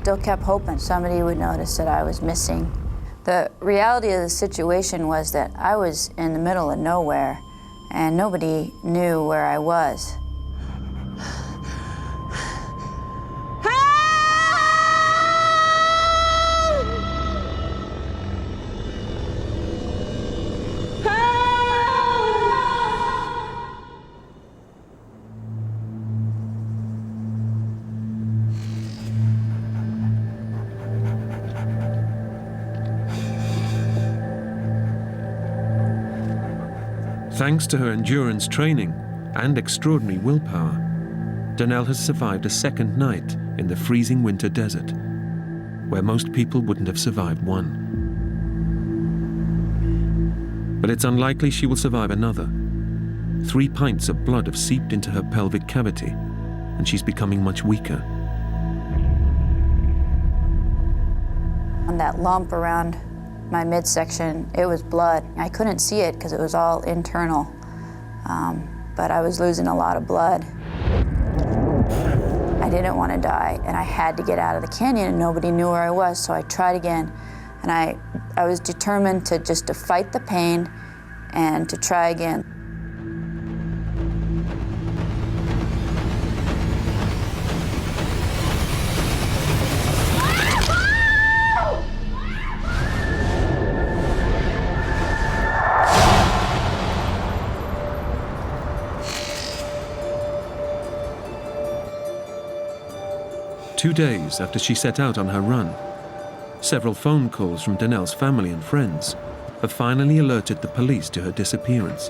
still kept hoping somebody would notice that I was missing. The reality of the situation was that I was in the middle of nowhere and nobody knew where I was. 'Thanks to her endurance training and extraordinary willpower, Donnell has survived a second night in the freezing winter desert, where most people wouldn't have survived one. But it's unlikely she will survive another. 3 pints of blood have seeped into her pelvic cavity, and she's becoming much weaker. On that lump around my midsection, it was blood. I couldn't see it because it was all internal, but I was losing a lot of blood. I didn't want to die, and I had to get out of the canyon, and nobody knew where I was, so I tried again. And I was determined to just to fight the pain and to try again. Two days after she set out on her run, several phone calls from Donnell's family and friends have finally alerted the police to her disappearance.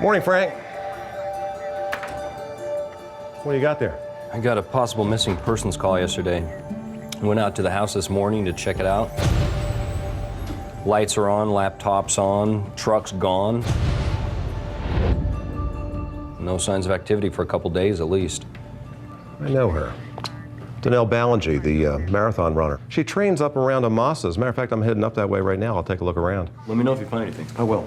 Morning, Frank. What do you got there? I got a possible missing persons call yesterday. I went out to the house this morning to check it out. Lights are on, laptops on, truck's gone. No signs of activity for a couple days at least. I know her. Donnell Ballingy, the marathon runner. She trains up around Amasa. As a matter of fact, I'm heading up that way right now. I'll take a look around. Let me know if you find anything. I will.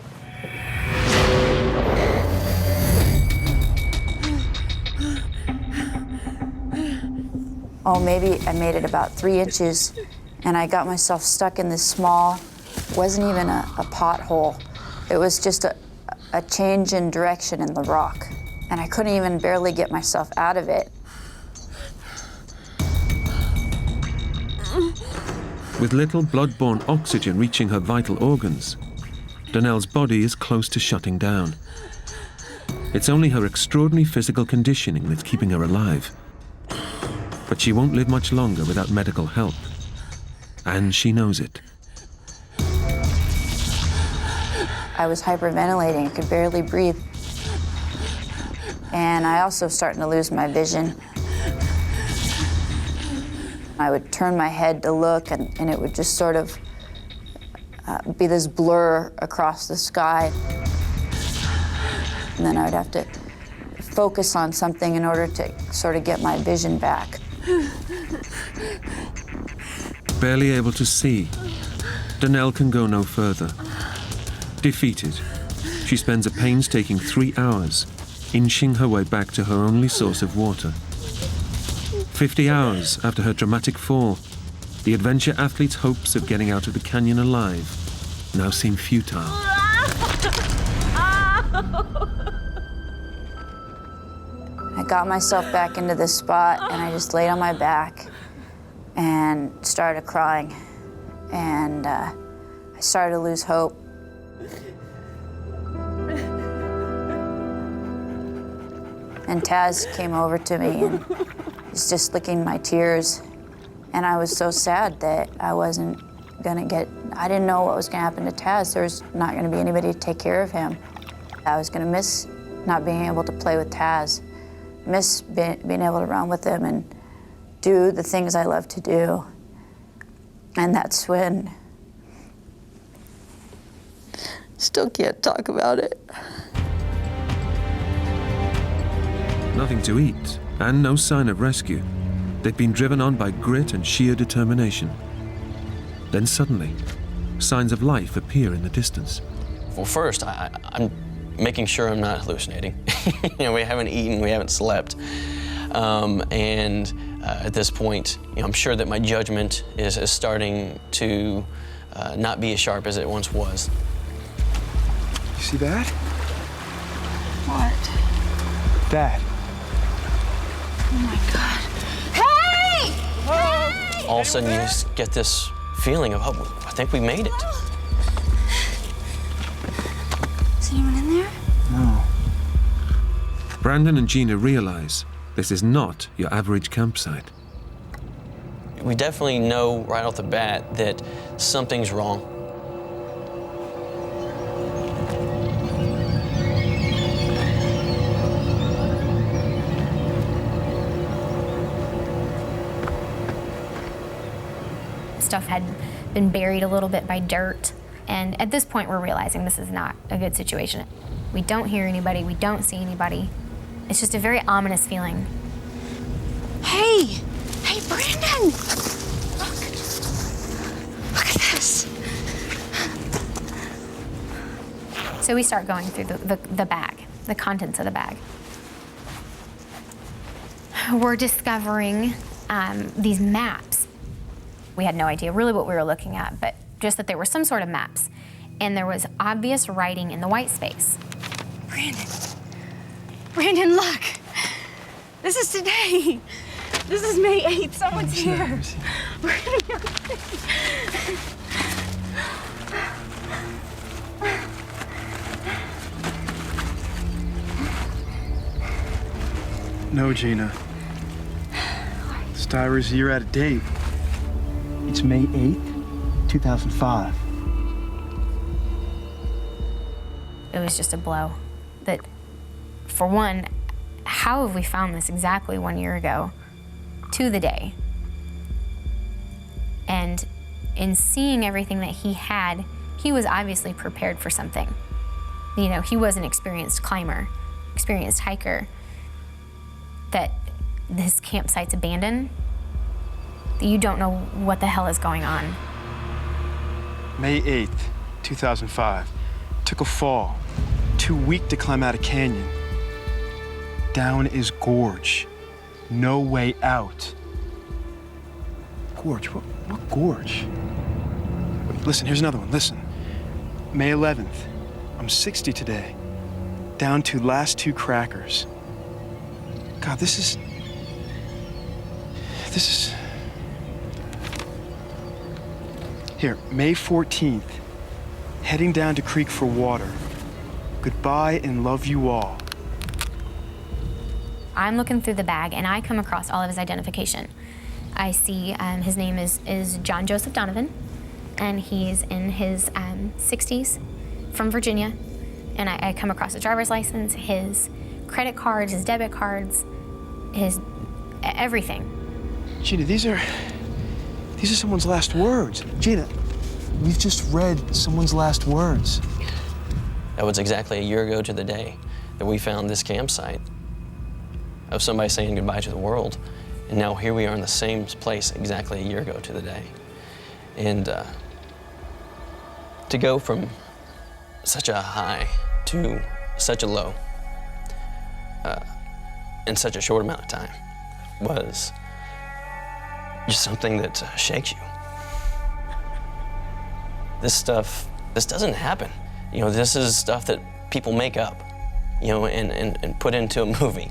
Oh, maybe I made it about 3 inches, and I got myself stuck in this small, wasn't even a pothole. It was just a change in direction in the rock, and I couldn't even barely get myself out of it. With little blood-borne oxygen reaching her vital organs, Donnell's body is close to shutting down. It's only her extraordinary physical conditioning that's keeping her alive. But she won't live much longer without medical help. And she knows it. I was hyperventilating, I could barely breathe. And I also starting to lose my vision. I would turn my head to look, and it would just sort of be this blur across the sky. And then I would have to focus on something in order to sort of get my vision back. Barely able to see, Donnell can go no further. Defeated, she spends a painstaking 3 hours inching her way back to her only source of water. 50 hours after her dramatic fall, the adventure athlete's hopes of getting out of the canyon alive now seem futile. I got myself back into this spot, and I just laid on my back and started crying. And I started to lose hope. And Taz came over to me and was just licking my tears. And I was so sad that I wasn't gonna I didn't know what was gonna happen to Taz. There was not gonna be anybody to take care of him. I was gonna miss not being able to play with Taz, miss being able to run with him and do the things I love to do. And that's when, still can't talk about it. Nothing to eat, and no sign of rescue. They'd been driven on by grit and sheer determination. Then suddenly, signs of life appear in the distance. Well, first, I'm making sure I'm not hallucinating. We haven't eaten, we haven't slept. And At this point, I'm sure that my judgment is starting to not be as sharp as it once was. You see that? What? That. Oh my God. Hey! Hey! All of a sudden, you just get this feeling of, oh, I think we made it. Is anyone in there? No. Brandon and Gina realize this is not your average campsite. We definitely know right off the bat that something's wrong. Stuff had been buried a little bit by dirt. And at this point, we're realizing this is not a good situation. We don't hear anybody, we don't see anybody. It's just a very ominous feeling. Hey! Hey, Brandon! Look. Look at this. So we start going through the bag, the contents of the bag. We're discovering these maps. We had no idea really what we were looking at, but just that there were some sort of maps. And there was obvious writing in the white space. Brandon. Brandon, look. This is today. This is May 8th. Someone's here. We're gonna be okay. No, Gina. This diary's a year out of date. It's May 8th, 2005. It was just a blow. That, for one, how have we found this exactly 1 year ago to the day? And in seeing everything that he had, he was obviously prepared for something. You know, he was an experienced climber, experienced hiker. That this campsite's abandoned, that you don't know what the hell is going on. May 8th, 2005. Took a fall. Too weak to climb out a canyon. Down is gorge. No way out. Gorge? What gorge? Wait, listen, here's another one. Listen. May 11th. I'm 60 today. Down to last 2 crackers. God, this is... Here, May 14th. Heading down to creek for water. Goodbye and love you all. I'm looking through the bag and I come across all of his identification. I see his name is John Joseph Donovan, and he's in his 60s from Virginia. And I come across his driver's license, his credit cards, his debit cards, his everything. Gina, these are someone's last words. Gina, we've just read someone's last words. That was exactly a year ago to the day that we found this campsite of somebody saying goodbye to the world. And now here we are in the same place exactly a year ago to the day. And to go from such a high to such a low in such a short amount of time was just something that shakes you. This doesn't happen. You know, this is stuff that people make up, you know, and put into a movie.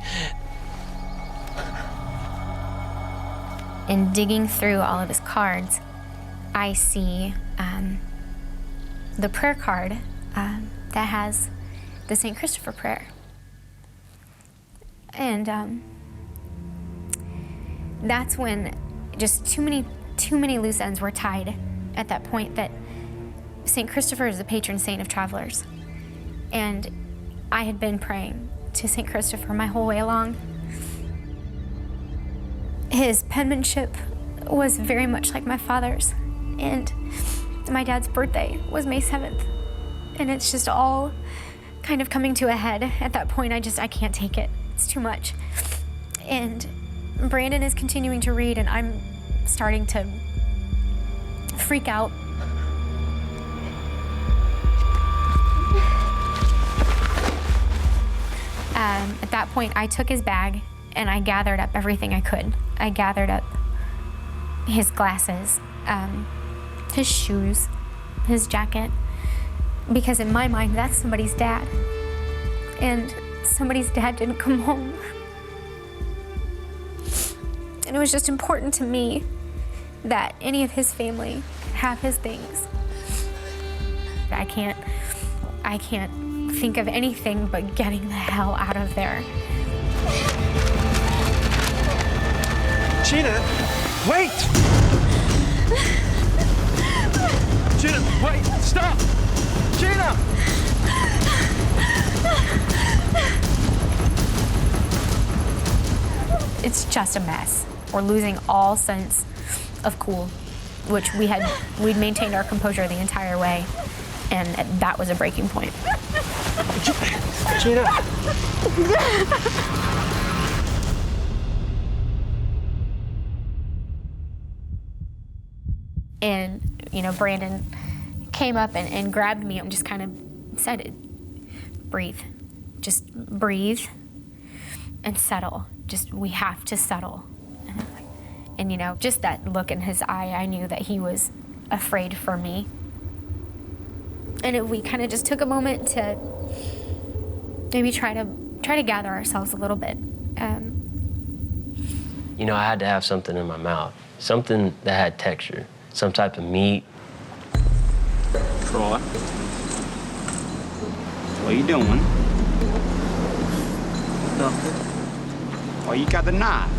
In digging through all of his cards, I see the prayer card that has the St. Christopher prayer. And that's when just too many loose ends were tied at that point, that St. Christopher is the patron saint of travelers. And I had been praying to St. Christopher my whole way along. His penmanship was very much like my father's, and my dad's birthday was May 7th. And it's just all kind of coming to a head at that point. I can't take it. It's too much. And Brandon is continuing to read, and I'm starting to freak out. At that point, I took his bag And I gathered up everything I could. I gathered up his glasses, his shoes, his jacket, because in my mind, that's somebody's dad. And somebody's dad didn't come home. And it was just important to me that any of his family have his things. I can't think of anything but getting the hell out of there. Gina, wait! Gina, wait, stop! Gina! It's just a mess. We're losing all sense of cool, which we'd maintained our composure the entire way, and that was a breaking point. Gina! And, you know, Brandon came up and grabbed me and just kind of said, breathe. Just breathe and settle. We have to settle. And, you know, just that look in his eye, I knew that he was afraid for me. And we kind of just took a moment to maybe try to gather ourselves a little bit. You know, I had to have something in my mouth, something that had texture, some type of meat. Troy, what are you doing? Nothing. Oh, you got the knife.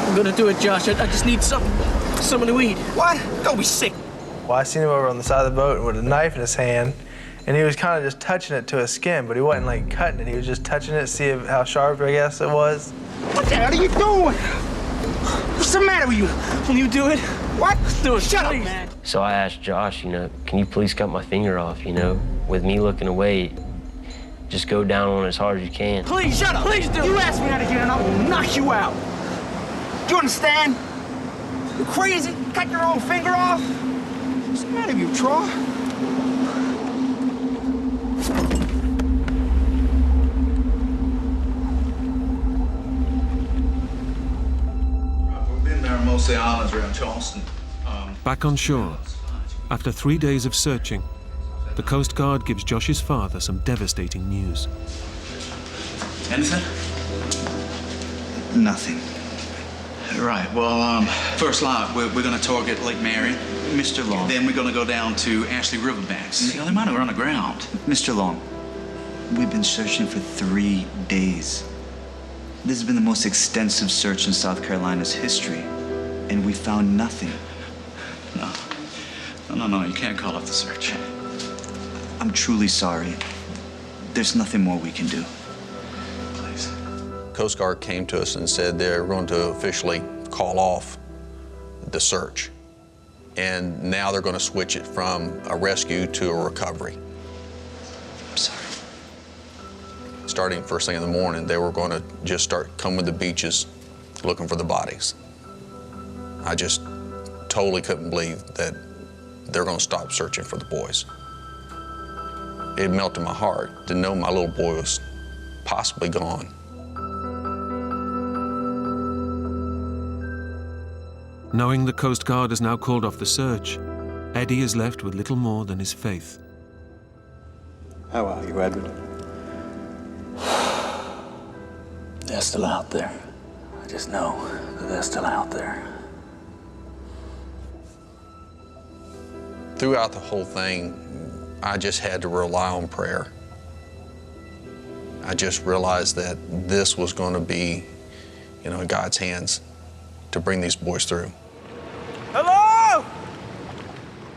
I'm gonna do it, Josh. I just need something to eat. What? Don't be sick. Well, I seen him over on the side of the boat with a knife in his hand, and he was kind of just touching it to his skin, but he wasn't like cutting it. He was just touching it, see how sharp, I guess, it was. What the hell are you doing? What's the matter with you? Will you do it? What? Do it, Shut please. up, man. So I asked Josh, you know, can you please cut my finger off, you know? With me looking away, just go down on it as hard as you can. Please, shut up. Please do. You ask me that again, and I will knock you out. Do you understand? You crazy? Cut your own finger off? What's the matter with you, Troy? We've been there on most of the islands around Charleston. Back on shore, after 3 days of searching, the Coast Guard gives Josh's father some devastating news. Anything? Nothing. Right, well, first light, we're going to target Lake Marion. Mr. Long. Then we're going to go down to Ashley Riverbanks. They might have run aground. Mr. Long, we've been searching for 3 days. This has been the most extensive search in South Carolina's history, and we found nothing. No, you can't call off the search. I'm truly sorry. There's nothing more we can do. Please. Coast Guard came to us and said they're going to officially call off the search. And now they're going to switch it from a rescue to a recovery. I'm sorry. Starting first thing in the morning, they were going to just start coming to the beaches looking for the bodies. I just totally couldn't believe that they're going to stop searching for the boys. It melted my heart to know my little boy was possibly gone. Knowing the Coast Guard has now called off the search, Eddie is left with little more than his faith. How are you, Edward? They're still out there. I just know that they're still out there. Throughout the whole thing, I just had to rely on prayer. I just realized that this was going to be, you know, in God's hands to bring these boys through. Hello!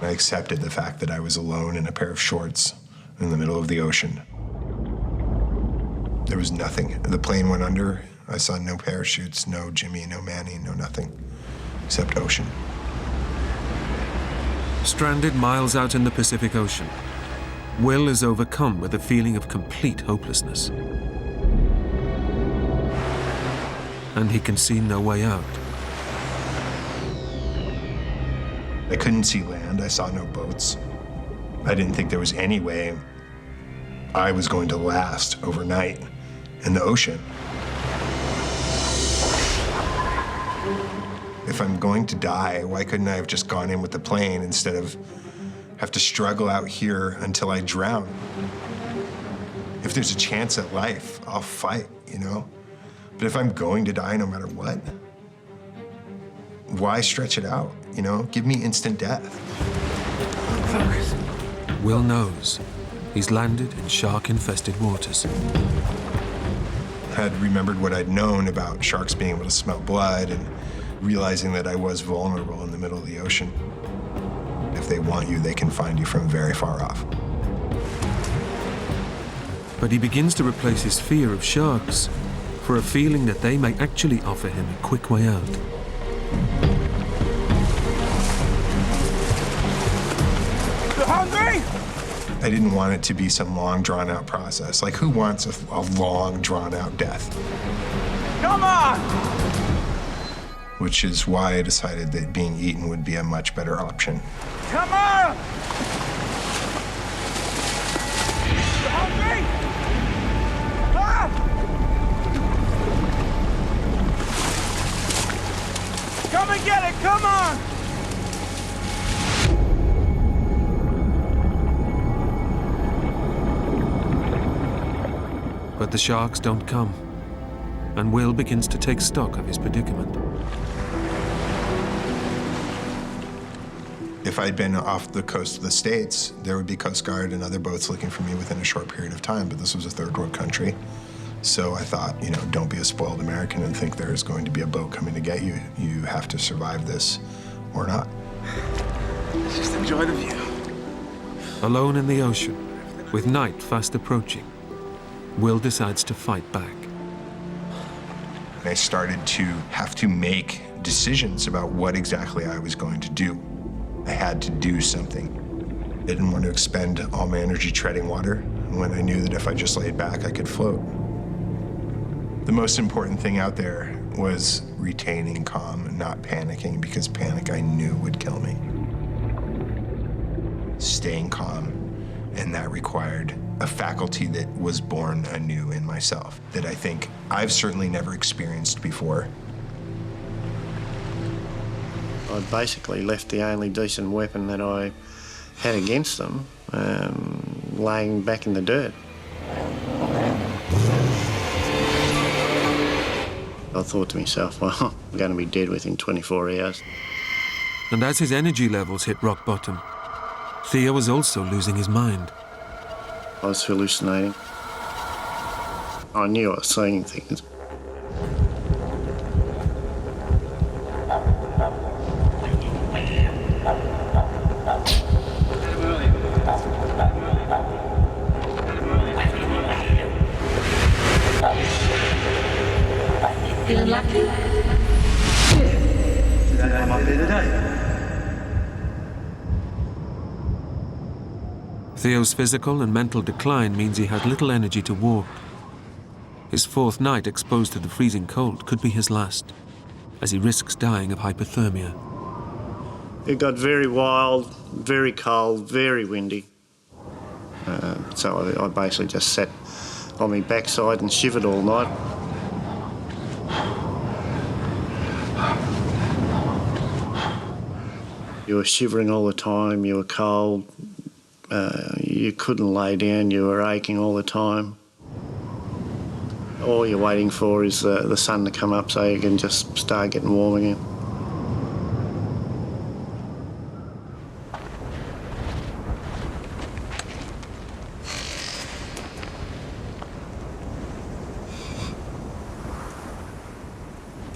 I accepted the fact that I was alone in a pair of shorts in the middle of the ocean. There was nothing. The plane went under. I saw no parachutes, no Jimmy, no Manny, no nothing, except ocean. Stranded miles out in the Pacific Ocean, Will is overcome with a feeling of complete hopelessness. And he can see no way out. I couldn't see land. I saw no boats. I didn't think there was any way I was going to last overnight in the ocean. If I'm going to die, why couldn't I have just gone in with the plane instead of have to struggle out here until I drown? If there's a chance at life, I'll fight, you know? But if I'm going to die no matter what, why stretch it out, you know? Give me instant death. Will knows he's landed in shark-infested waters. I'd remembered what I'd known about sharks being able to smell blood and realizing that I was vulnerable in the middle of the ocean. If they want you, they can find you from very far off. But he begins to replace his fear of sharks for a feeling that they may actually offer him a quick way out. You hungry? I didn't want it to be some long, drawn-out process. Like, who wants a long, drawn-out death? Come on! Which is why I decided that being eaten would be a much better option. Come on! You hungry? Ah! Come and get it, come on! But the sharks don't come, and Will begins to take stock of his predicament. If I'd been off the coast of the States, there would be Coast Guard and other boats looking for me within a short period of time, but this was a third world country. So I thought, you know, don't be a spoiled American and think there's going to be a boat coming to get you. You have to survive this or not. Just enjoy the view. Alone in the ocean, with night fast approaching, Will decides to fight back. I started to have to make decisions about what exactly I was going to do. I had to do something. I didn't want to expend all my energy treading water when I knew that if I just laid back, I could float. The most important thing out there was retaining calm and not panicking, because panic I knew would kill me. Staying calm, and that required a faculty that was born anew in myself that I think I've certainly never experienced before. I basically left the only decent weapon that I had against them laying back in the dirt. I thought to myself, well, I'm going to be dead within 24 hours. And as his energy levels hit rock bottom, Theo was also losing his mind. I was hallucinating. I knew I was seeing things. Feeling lucky? Today might be the day. Theo's physical and mental decline means he had little energy to walk. His fourth night exposed to the freezing cold could be his last, as he risks dying of hypothermia. It got very wild, very cold, very windy. So I basically just sat on my backside and shivered all night. You were shivering all the time, you were cold, you couldn't lay down, you were aching all the time. All you're waiting for is the sun to come up so you can just start getting warm again.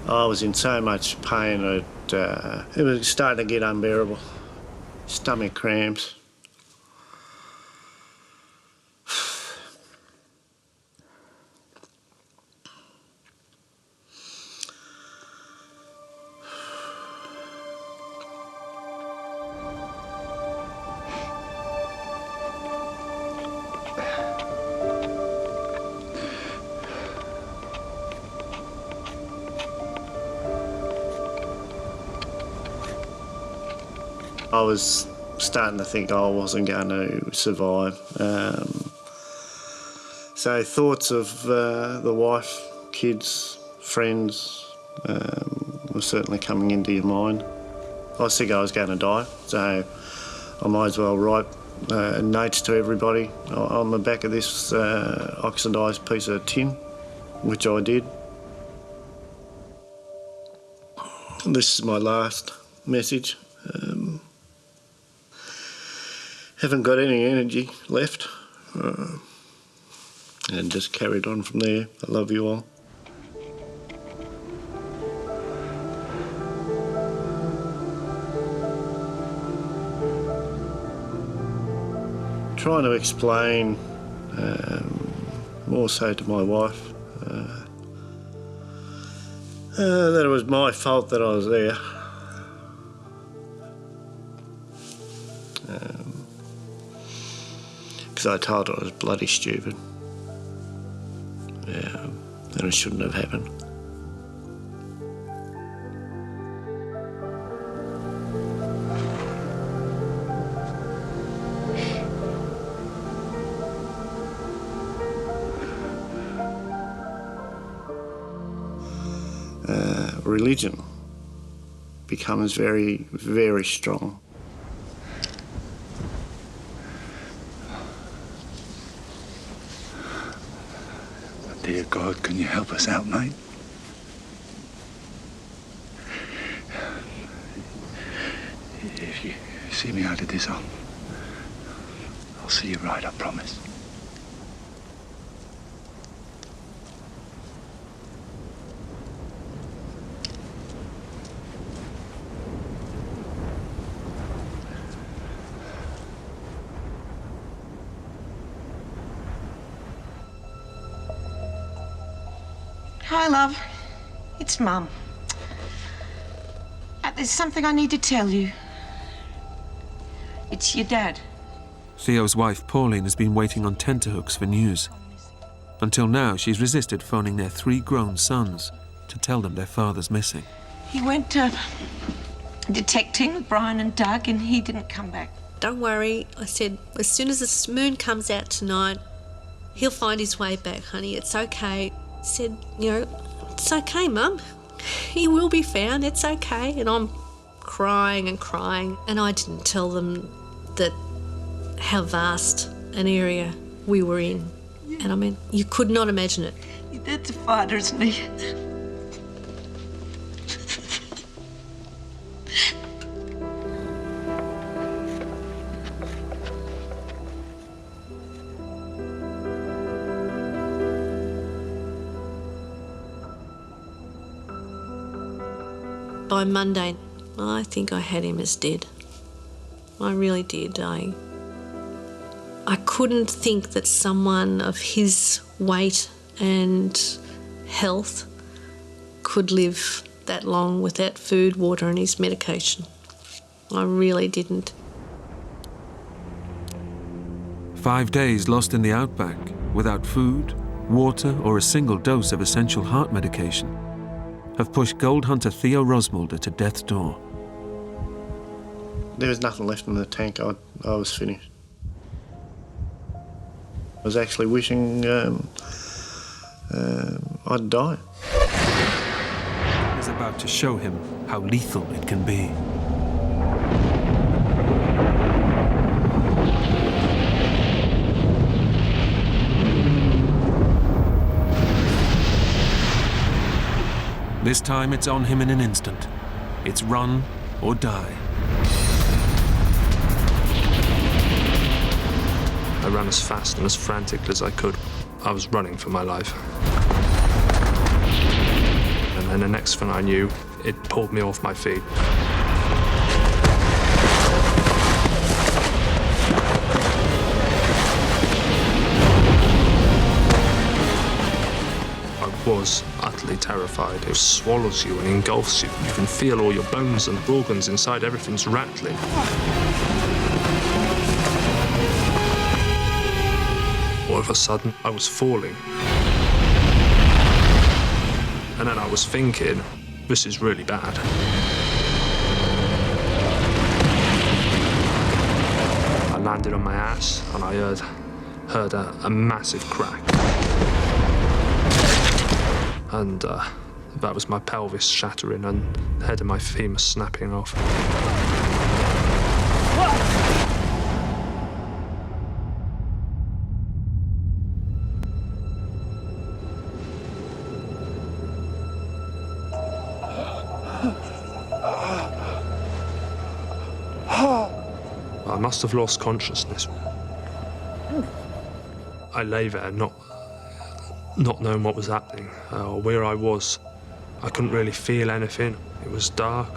I was in so much pain that it was starting to get unbearable. Stomach cramps. I was starting to think I wasn't going to survive. So thoughts of the wife, kids, friends were certainly coming into your mind. I was sick I was going to die, so I might as well write notes to everybody on the back of this oxidised piece of tin, which I did. This is my last message. Haven't got any energy left, and just carried on from there. I love you all. Trying to explain, more so to my wife, that it was my fault that I was there. Because I told her I was bloody stupid. And it shouldn't have happened. Religion becomes very, very strong. Dear God, can you help us out, mate? If you see me out of this, I'll see you right, I promise. Hi, love. It's Mum. There's something I need to tell you. It's your dad. Theo's wife, Pauline, has been waiting on tenterhooks for news. Until now, she's resisted phoning their 3 grown sons to tell them their father's missing. He went detecting with Brian and Doug, and he didn't come back. Don't worry, I said, as soon as the moon comes out tonight, he'll find his way back, honey. It's okay. I said, you know, it's okay, Mum. He will be found, it's okay. And I'm crying and crying. And I didn't tell them that how vast an area we were in. And I mean, you could not imagine it. Your dad's a fighter, isn't he? By Monday, I think I had him as dead. I really did. I couldn't think that someone of his weight and health could live that long without food, water and his medication. I really didn't. 5 days lost in the outback, without food, water or a single dose of essential heart medication, have pushed gold hunter Theo Rosmulder to death's door. There was nothing left in the tank. I was finished. I was actually wishing I'd die. Is about to show him how lethal it can be. This time it's on him in an instant. It's run or die. I ran as fast and as frantically as I could. I was running for my life. And then the next thing I knew, it pulled me off my feet. I was utterly terrified. It swallows you and engulfs you. You can feel all your bones and organs inside, everything's rattling. All of a sudden, I was falling. And then I was thinking, this is really bad. I landed on my ass and I heard a massive crack. and that was my pelvis shattering and the head of my femur snapping off. I must have lost consciousness. I lay there not knowing what was happening, or where I was. I couldn't really feel anything. It was dark.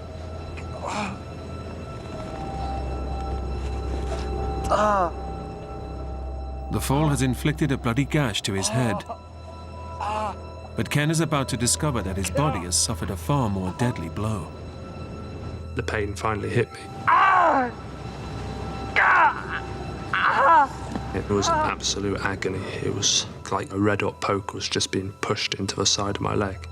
The fall has inflicted a bloody gash to his head. But Ken is about to discover that his body has suffered a far more deadly blow. The pain finally hit me. It was absolute agony. It was like a red-hot poke was just being pushed into the side of my leg.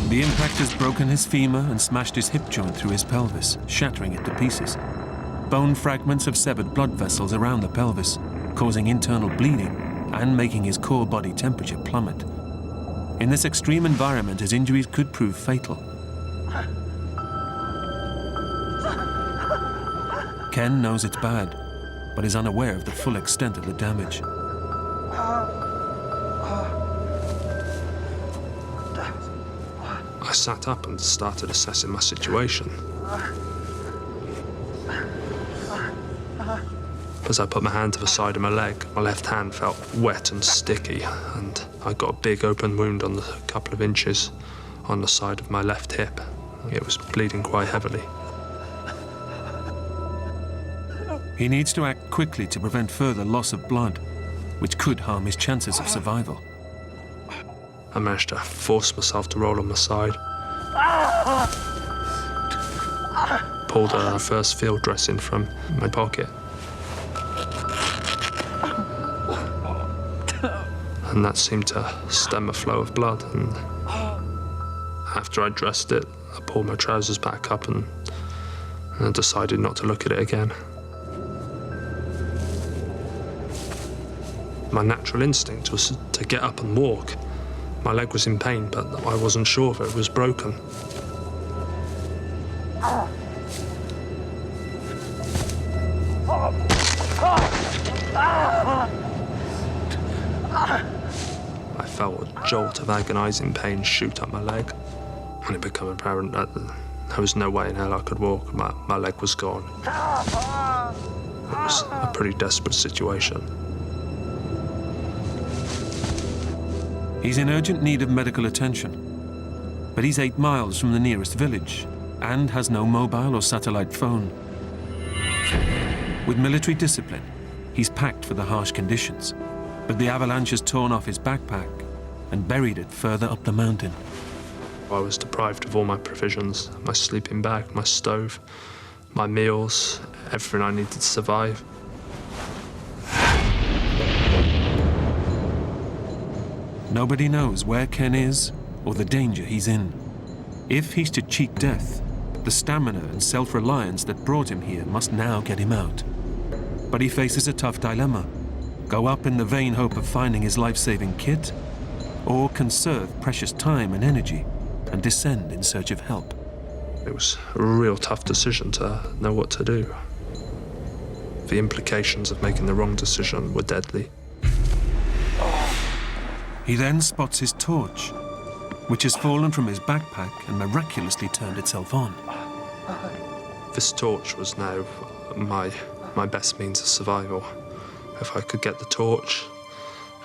The impact has broken his femur and smashed his hip joint through his pelvis, shattering it to pieces. Bone fragments have severed blood vessels around the pelvis, causing internal bleeding and making his core body temperature plummet. In this extreme environment, his injuries could prove fatal. Ken knows it's bad, but is unaware of the full extent of the damage. I sat up and started assessing my situation. As I put my hand to the side of my leg, my left hand felt wet and sticky, and I got a big open wound on a couple of inches on the side of my left hip. It was bleeding quite heavily. He needs to act quickly to prevent further loss of blood, which could harm his chances of survival. I managed to force myself to roll on my side. Pulled a first field dressing from my pocket. And that seemed to stem a flow of blood. And after I dressed it, I pulled my trousers back up and I decided not to look at it again. My natural instinct was to get up and walk. My leg was in pain, but I wasn't sure if it was broken. I felt a jolt of agonizing pain shoot up my leg, and it became apparent that there was no way in hell I could walk. My leg was gone. It was a pretty desperate situation. He's in urgent need of medical attention, but he's 8 miles from the nearest village and has no mobile or satellite phone. With military discipline, he's packed for the harsh conditions, but the avalanche has torn off his backpack and buried it further up the mountain. I was deprived of all my provisions, my sleeping bag, my stove, my meals, everything I needed to survive. Nobody knows where Ken is or the danger he's in. If he's to cheat death, the stamina and self-reliance that brought him here must now get him out. But he faces a tough dilemma. Go up in the vain hope of finding his life-saving kit, or conserve precious time and energy and descend in search of help. It was a real tough decision to know what to do. The implications of making the wrong decision were deadly. He then spots his torch, which has fallen from his backpack and miraculously turned itself on. This torch was now my best means of survival. If I could get the torch,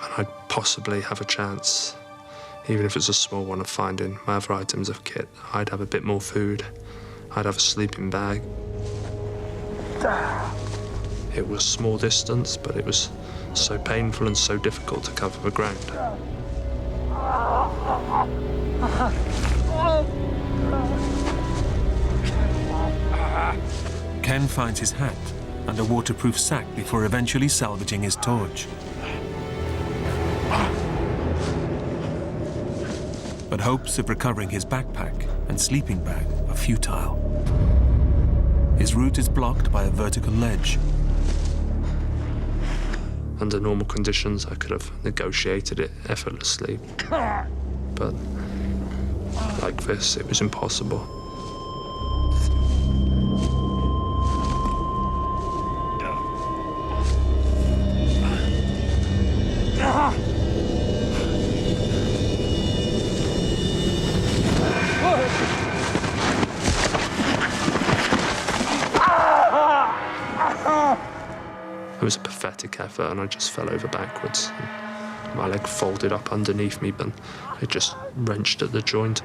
and I'd possibly have a chance, even if it's a small one, of finding my other items of kit. I'd have a bit more food. I'd have a sleeping bag. It was a small distance, but it was so painful and so difficult to cover the ground. Ken finds his hat and a waterproof sack before eventually salvaging his torch. But hopes of recovering his backpack and sleeping bag are futile. His route is blocked by a vertical ledge. Under normal conditions, I could have negotiated it effortlessly. But like this, it was impossible. It was a pathetic effort, and I just fell over backwards. My leg folded up underneath me, but it just wrenched at the joint.